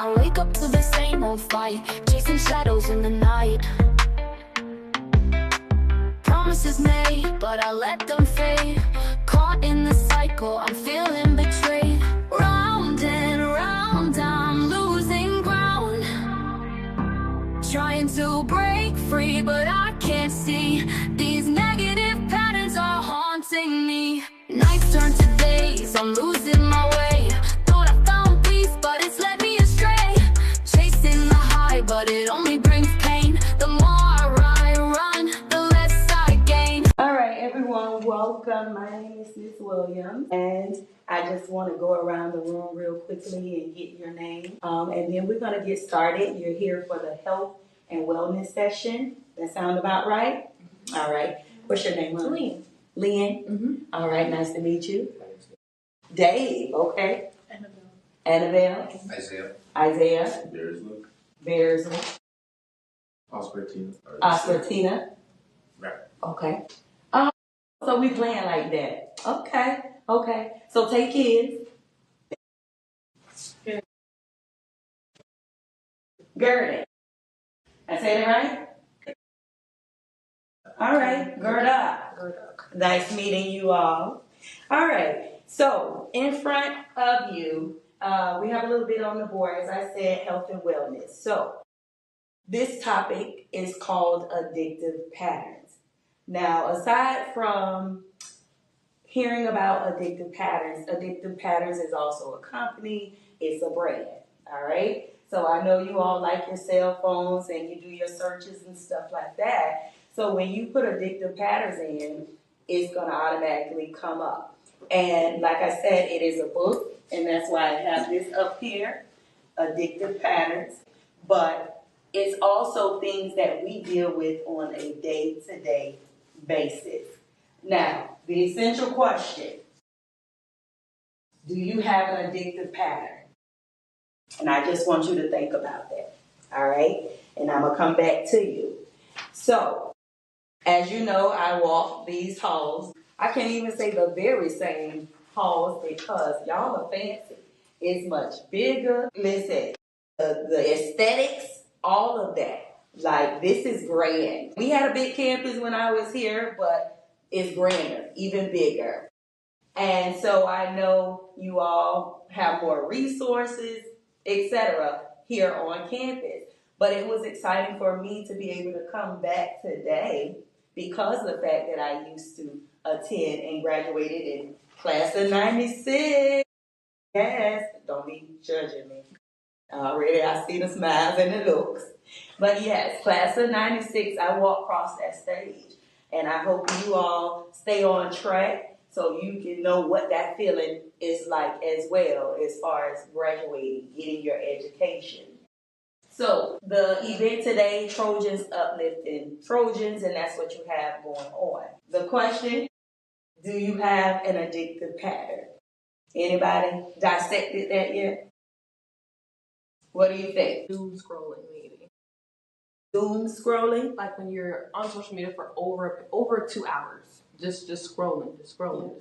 I wake up to the same old fight, chasing shadows in the night. Promises made, but I let them fade. Caught in the cycle, I'm feeling betrayed. Round and round, I'm losing ground. Trying to break free, but I can't see. These negative patterns are haunting me. Nights turn to days, I'm losing my way. Thought I found peace, but it's led me astray. Chasing the high, but it only brings pain. The more I run, the less I gain. All right, everyone, welcome. My name is Miss Williams, and I just want to go around the room real quickly and get your name. And then we're going to get started. You're here for the health and wellness session. That sound about right? All right. What's your name? Lynn. Lynn? Mm-hmm. All right, nice to meet you. Dave, okay. Annabelle. Isaiah. Bearsley. Ospertina. Right. Okay. So we playing like that. Okay. So take kids. Gird it. I said it right? All right, gird up. Nice meeting you all. All right, so in front of you, we have a little bit on the board, as I said, health and wellness. So this topic is called addictive patterns. Now, aside from hearing about addictive patterns is also a company, it's a brand, all right? So I know you all like your cell phones and you do your searches and stuff like that. So when you put addictive patterns in, it's going to automatically come up. And like I said, it is a book, and that's why I have this up here, Addictive Patterns. But it's also things that we deal with on a day-to-day basis. Now, the essential question, do you have an addictive pattern? And I just want you to think about that, all right? And I'm going to come back to you. So, as you know, I walk these halls. I can't even say the very same halls because y'all are fancy. It's much bigger. Listen, the aesthetics, all of that. Like, this is grand. We had a big campus when I was here, but it's grander, even bigger. And so I know you all have more resources, etc. here on campus. But it was exciting for me to be able to come back today because of the fact that I used to attend and graduated in class of 96. Yes, don't be judging me. Already I see the smiles and the looks. But yes, class of 96, I walked across that stage. And I hope you all stay on track so you can know what that feeling is like as well as far as graduating, getting your education. So the event today, Trojans, Uplifting Trojans, and that's what you have going on. The question, do you have an addictive pattern? Anybody dissected that yet? What do you think? Doom scrolling, maybe. Doom scrolling? Like when you're on social media for over 2 hours, just scrolling.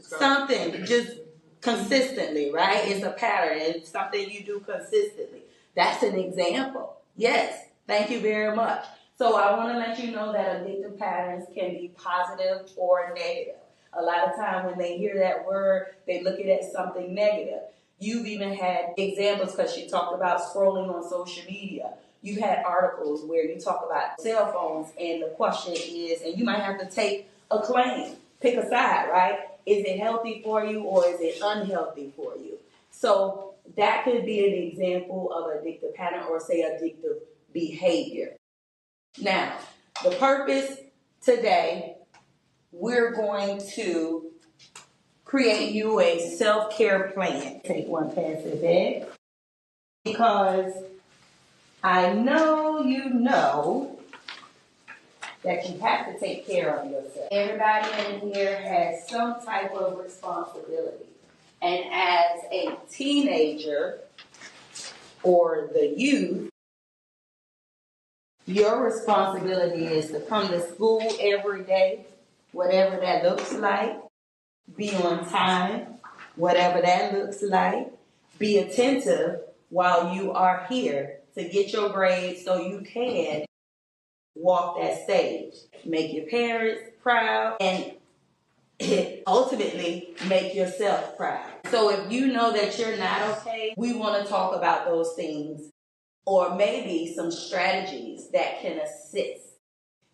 Something, just consistently, right? It's a pattern. It's something you do consistently. That's an example. Yes, thank you very much. So I want to let you know that addictive patterns can be positive or negative. A lot of time when they hear that word, they look at it as something negative. You've even had examples because you talked about scrolling on social media. You've had articles where you talk about cell phones, and the question is, and you might have to take a claim, pick a side, right? Is it healthy for you or is it unhealthy for you? So that could be an example of addictive pattern or say addictive behavior. Now, the purpose today, we're going to create you a self-care plan. Take one passive bag because I know you know that you have to take care of yourself. Everybody in here has some type of responsibility. And as a teenager or the youth, your responsibility is to come to school every day, whatever that looks like. Be on time, whatever that looks like. Be attentive while you are here to get your grades so you can walk that stage. Make your parents proud and ultimately make yourself proud. So if you know that you're not okay, we want to talk about those things or maybe some strategies that can assist.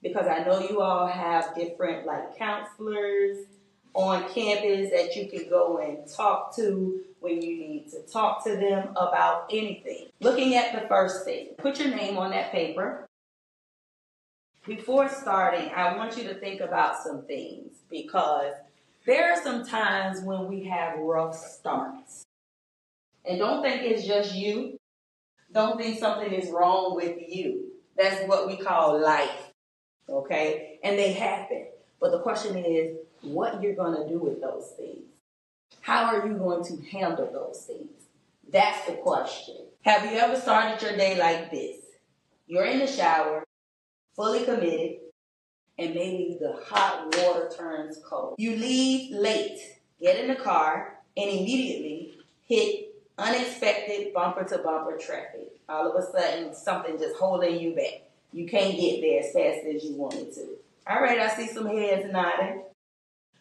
Because I know you all have different like counselors on campus that you can go and talk to when you need to talk to them about anything. Looking at the first thing, put your name on that paper. Before starting, I want you to think about some things because there are some times when we have rough starts. And don't think it's just you. Don't think something is wrong with you. That's what we call life, okay? And they happen. But the question is, what you're going to do with those things. How are you going to handle those things? That's the question. Have you ever started your day like this? You're in the shower, fully committed, and maybe the hot water turns cold. You leave late, get in the car, and immediately hit unexpected bumper-to-bumper traffic. All of a sudden, something just holding you back. You can't get there as fast as you wanted to. All right, I see some heads nodding.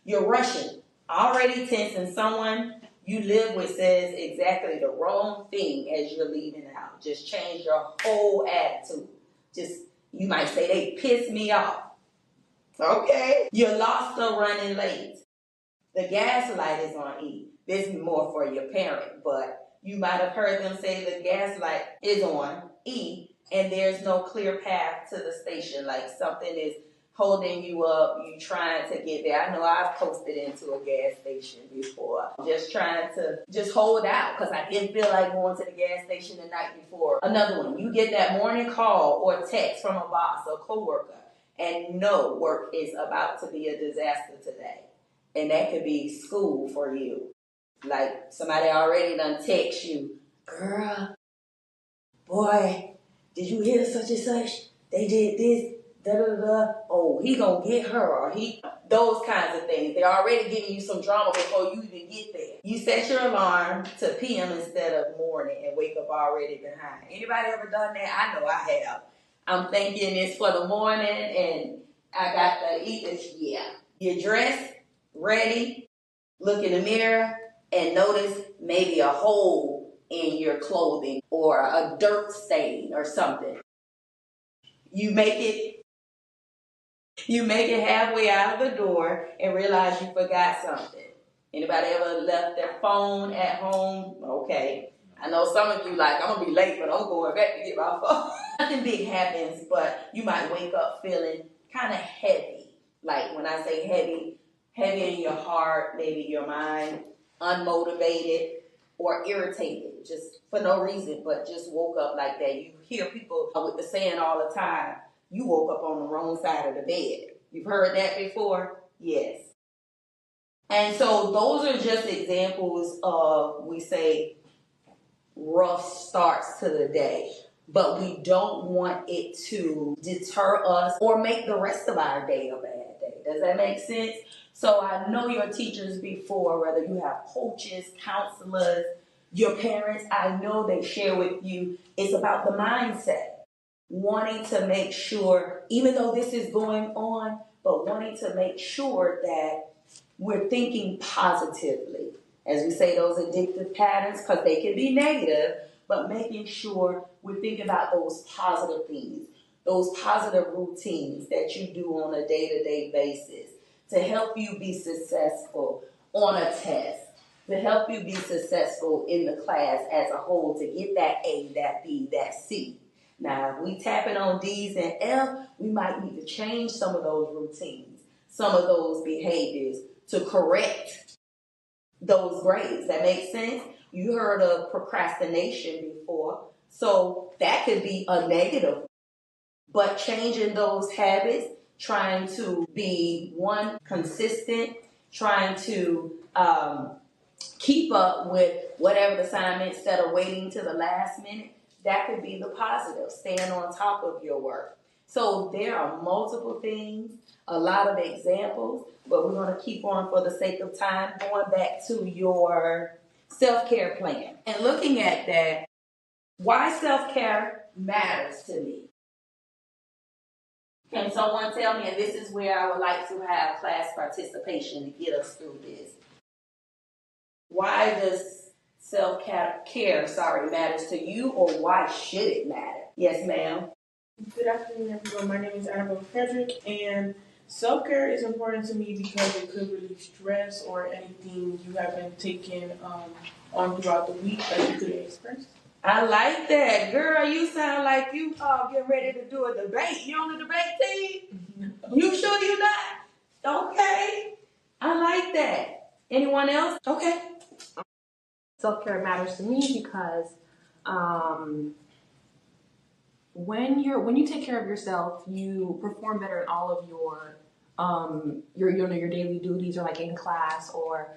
You're rushing, already tense, and someone you live with says exactly the wrong thing as you're leaving the house. Just change your whole attitude. You might say, they pissed me off. Okay? You're lost or running late. The gas light is on E. This is more for your parent, but you might have heard them say the gas light is on E, and there's no clear path to the station. Like something is holding you up, you trying to get there. I know I've posted into a gas station before, just trying to just hold out because I didn't feel like going to the gas station the night before. Another one, you get that morning call or text from a boss or coworker and know work is about to be a disaster today. And that could be school for you. Like somebody already done text you, girl, boy, did you hear such and such? They did this. Oh, he gonna get her, or those kinds of things. They're already giving you some drama before you even get there. You set your alarm to PM instead of morning and wake up already behind. Anybody ever done that? I know I have. I'm thinking it's for the morning and I got to eat this. Yeah. You're dressed, ready, look in the mirror and notice maybe a hole in your clothing or a dirt stain or something. You make it halfway out of the door and realize you forgot something. Anybody ever left their phone at home? Okay. I know some of you like, I'm going to be late, but I'm going back to get my phone. Nothing big happens, but you might wake up feeling kind of heavy. Like when I say heavy in your heart, maybe your mind, unmotivated or irritated, just for no reason, but just woke up like that. You hear people with the saying all the time, you woke up on the wrong side of the bed. You've heard that before? Yes. And so those are just examples of, we say, rough starts to the day. But we don't want it to deter us or make the rest of our day a bad day. Does that make sense? So I know your teachers before, whether you have coaches, counselors, your parents, I know they share with you, it's about the mindset. Wanting to make sure, even though this is going on, but wanting to make sure that we're thinking positively. As we say, those addictive patterns, because they can be negative, but making sure we think about those positive things, those positive routines that you do on a day-to-day basis to help you be successful on a test, to help you be successful in the class as a whole, to get that A, that B, that C. Now, if we tapping on D's and F, we might need to change some of those routines, some of those behaviors to correct those grades. That makes sense? You heard of procrastination before, so that could be a negative. But changing those habits, trying to be, one, consistent, trying to keep up with whatever the assignment instead of waiting to the last minute, that could be the positive. Staying on top of your work. So there are multiple things, a lot of examples, but we're going to keep on for the sake of time, going back to your self-care plan. And looking at that, why self-care matters to me. Can someone tell me, and this is where I would like to have class participation to get us through this. Why does self-care, matters to you, or why should it matter? Yes, ma'am. Good afternoon, everyone. My name is Annabelle Frederick, and self-care is important to me because it could relieve stress or anything you have been taking on throughout the week that you could express. I like that. Girl, you sound like you getting ready to do a debate. You on the debate team? You sure you not? Okay. I like that. Anyone else? Okay. Self-care matters to me because when you take care of yourself, you perform better in all of your daily duties, or like in class, or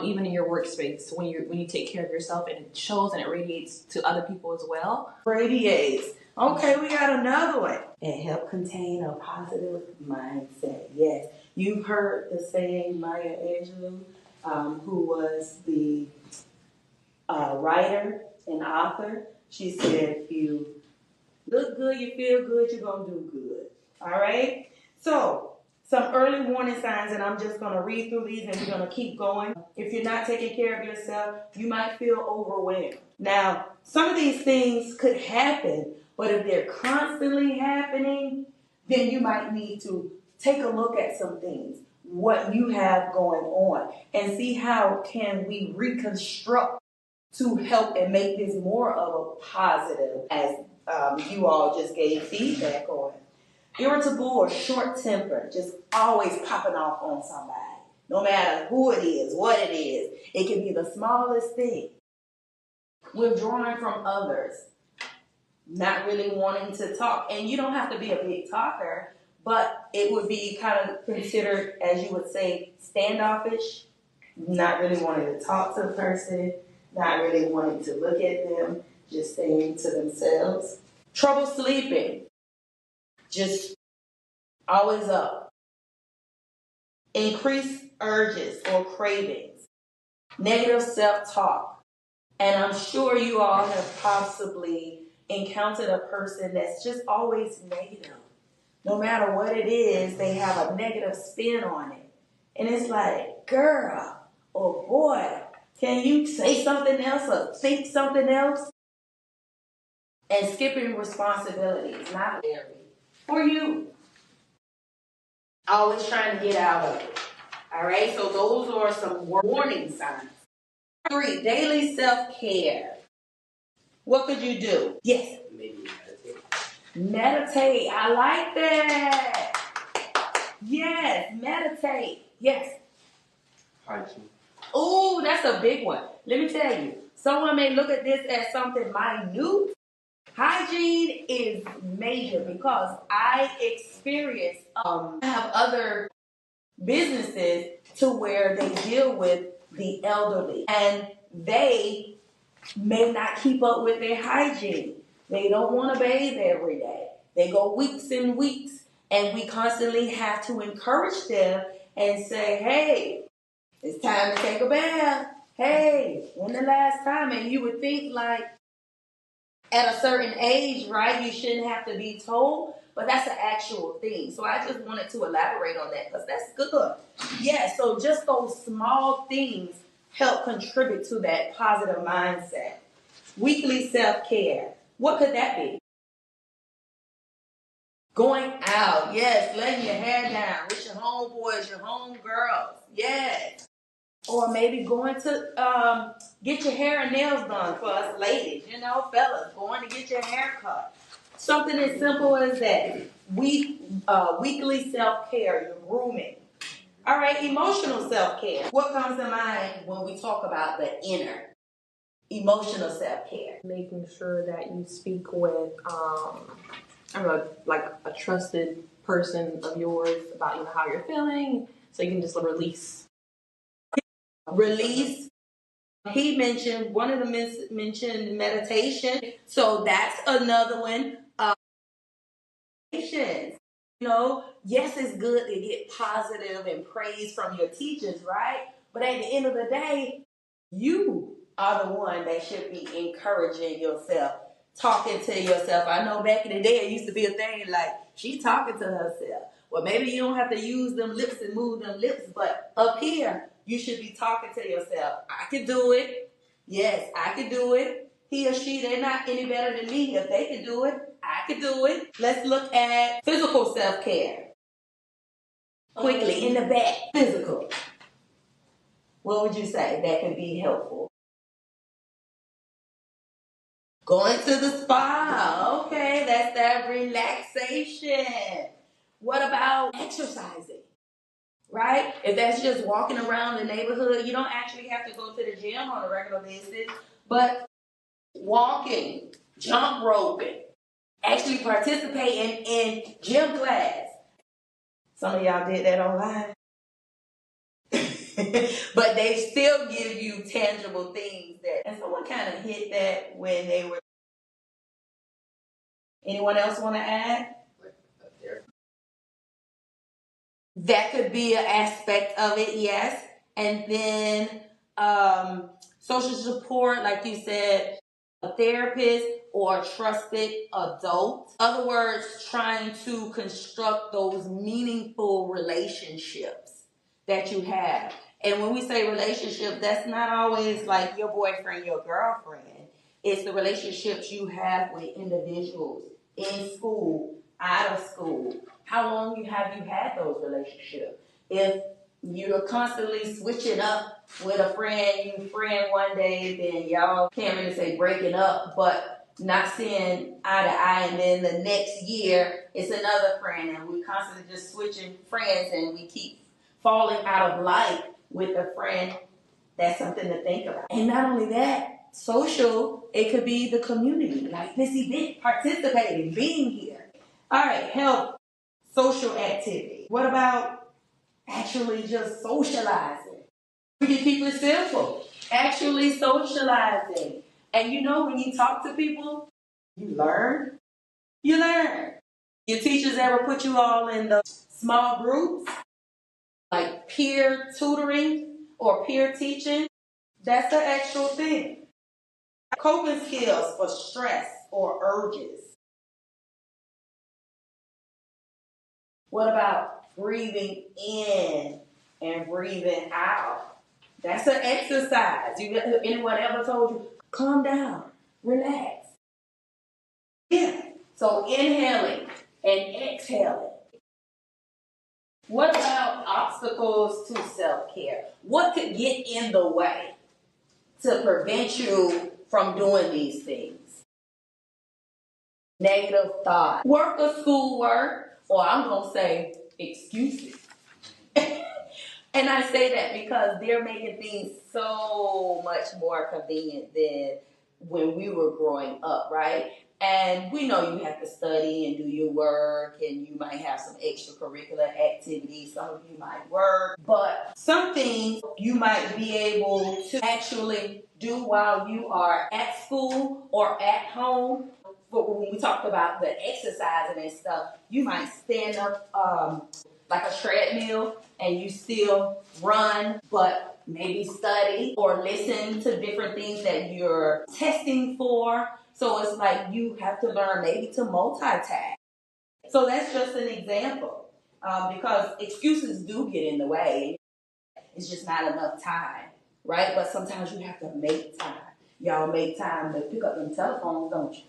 even in your workspace. When you take care of yourself, and it shows and it radiates to other people as well. Radiates. Okay, we got another one. It helps contain a positive mindset. Yes, you've heard the saying Maya Angelou, who was the writer and author. She said, if you look good, you feel good, you're going to do good. All right? So, some early warning signs, and I'm just going to read through these and we're going to keep going. If you're not taking care of yourself, you might feel overwhelmed. Now, some of these things could happen, but if they're constantly happening, then you might need to take a look at some things, what you have going on, and see how can we reconstruct to help and make this more of a positive, as you all just gave feedback on. Irritable or short-tempered, just always popping off on somebody. No matter who it is, what it is. It can be the smallest thing. Withdrawing from others. Not really wanting to talk. And you don't have to be a big talker, but it would be kind of considered, as you would say, standoffish. Not really wanting to talk to the person. Not really wanting to look at them. Just staying to themselves. Trouble sleeping. Just always up. Increased urges or cravings. Negative self-talk. And I'm sure you all have possibly encountered a person that's just always negative. No matter what it is, they have a negative spin on it. And it's like, girl or boy, can you say something else or think something else? And skipping responsibilities, not very. For you. Always trying to get out of it. All right, so those are some warning signs. 3, daily self-care. What could you do? Yes. Maybe meditate. Meditate. I like that. Yes, meditate. Yes. Hygiene. Ooh, that's a big one. Let me tell you. Someone may look at this as something minute. Hygiene is major because I have other businesses to where they deal with the elderly, and they may not keep up with their hygiene. They don't want to bathe every day. They go weeks and weeks, and we constantly have to encourage them and say, hey, it's time to take a bath. Hey, when the last time? And you would think like at a certain age, right, you shouldn't have to be told, but that's an actual thing. So I just wanted to elaborate on that because that's good. Yeah, so just those small things help contribute to that positive mindset. Weekly self-care. What could that be? Going out. Yes, letting your hair down with your homeboys, your homegirls. Yes. Or maybe going to get your hair and nails done for us ladies, fellas, going to get your hair cut. Something as simple as that. Weekly self-care, your grooming. All right, emotional self-care. What comes to mind when we talk about the inner? Emotional self-care. Making sure that you speak with, like a trusted person of yours about how you're feeling, so you can just release. Release. He mentioned, one of them mentioned meditation. So that's another one. You know, yes, it's good to get positive and praise from your teachers, right? But at the end of the day, you are the one that should be encouraging yourself, talking to yourself. I know back in the day, it used to be a thing like, she talking to herself. Well, maybe you don't have to use them lips and move them lips, but up here, you should be talking to yourself. I can do it. Yes, I can do it. He or she, they're not any better than me. If they can do it, I can do it. Let's look at physical self-care. Quickly, in the back, physical. What would you say that could be helpful? Going to the spa. Okay, that's that relaxation. What about exercising? Right? If that's just walking around the neighborhood, you don't actually have to go to the gym on a regular basis, but walking, jump roping, actually participating in gym class. Some of y'all did that online. But they still give you tangible things that, and someone kind of hit that when they were. Anyone else want to add? That could be an aspect of it, yes. And then social support, like you said, a therapist or a trusted adult. In other words, trying to construct those meaningful relationships that you have. And when we say relationship, that's not always like your boyfriend, your girlfriend. It's the relationships you have with individuals in school, out of school. How long have you had those relationships? If you're constantly switching up with a friend, you friend one day, then y'all can't really say breaking up, but not seeing eye to eye, and then the next year it's another friend, and we constantly just switching friends, and we keep falling out of light with a friend. That's something to think about. And not only that, social, it could be the community, like this event, participating, being here. All right, health, social activity. What about actually just socializing? We can keep it simple. Actually socializing. And you know, when you talk to people, you learn. You learn. Your teachers ever put you all in the small groups, like peer tutoring or peer teaching? That's the actual thing. Coping skills for stress or urges. What about breathing in and breathing out? That's an exercise. Anyone ever told you, calm down, relax? Yeah. So inhaling and exhaling. What about obstacles to self-care? What could get in the way to prevent you from doing these things? Negative thought, work or schoolwork, or I'm going to say excuses. And I say that because they're making things so much more convenient than when we were growing up, right? And we know you have to study and do your work, and you might have some extracurricular activities. Some of you might work, but some things you might be able to actually do while you are at school or at home. But when we talked about the exercising and stuff, you might stand up like a treadmill and you still run, but maybe study or listen to different things that you're testing for. So it's like you have to learn maybe to multitask. So that's just an example, because excuses do get in the way. It's just not enough time, right? But sometimes you have to make time. Y'all make time to pick up them telephones, don't you?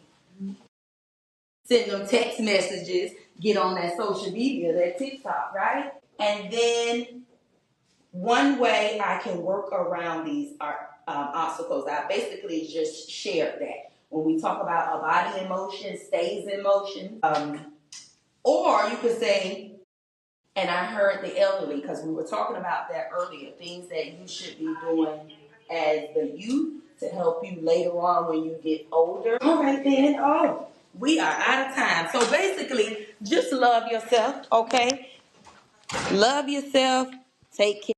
Send them text messages, get on that social media, that TikTok, right? And then one way I can work around these obstacles, I basically just shared that. When we talk about a body in motion stays in motion, or you could say, and I heard the elderly, because we were talking about that earlier, things that you should be doing as the youth to help you later on when you get older. All right then, we are out of time. So basically, just love yourself, okay? Love yourself, take care.